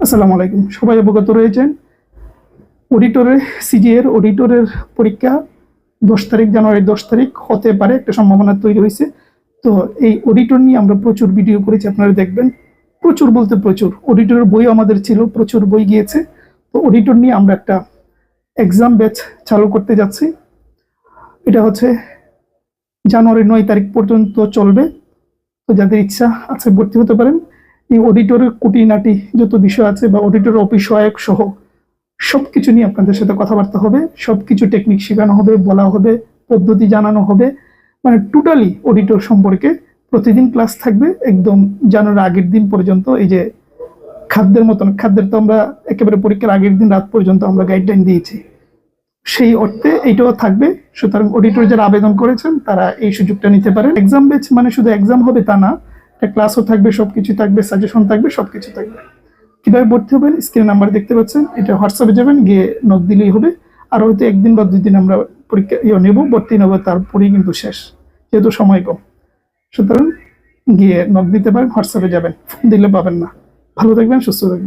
আসসালামু আলাইকুম। সবাই অবগত রয়েছেন অডিটরের সিজিএর অডিটরের পরীক্ষা 10 তারিখ, জানুয়ারির 10 তারিখ হতে পারে, একটা সম্ভাবনা তৈরি হয়েছে। তো এই অডিটর নিয়ে আমরা প্রচুর ভিডিও করেছি, আপনারা দেখবেন। প্রচুর বলতে প্রচুর, অডিটরের বই আমাদের ছিল, প্রচুর বই গিয়েছে। তো অডিটর নিয়ে আমরা একটা এক্সাম ব্যাচ চালু করতে যাচ্ছি। এটা হচ্ছে জানুয়ারির 9 তারিখ পর্যন্ত চলবে। তো যাদের ইচ্ছা আছে ভর্তি হতে পারেন। এই অডিটরের খুঁটিনাটি যত বিষয় আছে বা অডিটর অফিস সহায়ক সহ সবকিছু নিয়ে আপনাদের সাথে কথাবার্তা হবে, সবকিছু টেকনিক শেখানো হবে, বলা হবে, পদ্ধতি জানানো হবে। মানে টোটালি অডিটর সম্পর্কে প্রতিদিন ক্লাস থাকবে, একদম জানুয়ারির আগের দিন পর্যন্ত। এই যে খাদ্যের মতন, খাদ্যের তো আমরা একেবারে পরীক্ষার আগের দিন রাত পর্যন্ত আমরা গাইডলাইন দিয়েছি, সেই অর্থে এইটাও থাকবে। সুতরাং অডিটর যারা আবেদন করেছেন তারা এই সুযোগটা নিতে পারেন। এক্সাম ব্যাচ মানে শুধু এক্সাম হবে তা না, একটা ক্লাসও থাকবে, সবকিছু থাকবে, সাজেশন থাকবে, সবকিছু থাকবে। কিভাবে ভর্তি হবেন? স্ক্রিনে নাম্বার দেখতে পাচ্ছেন, এটা হোয়াটসঅ্যাপে যাবেন, গিয়ে নক দিলেই হবে। আর হয়তো একদিন বা 2 দিন আমরা পরীক্ষা নেব, ভর্তি নেবো, তারপরেই কিন্তু শেষ, যেহেতু সময় কম। সুতরাং গিয়ে নক দিতে পারেন, হোয়াটসঅ্যাপে যাবেন, ফোন দিলে পাবেন না। ভালো থাকবেন, সুস্থ থাকবেন।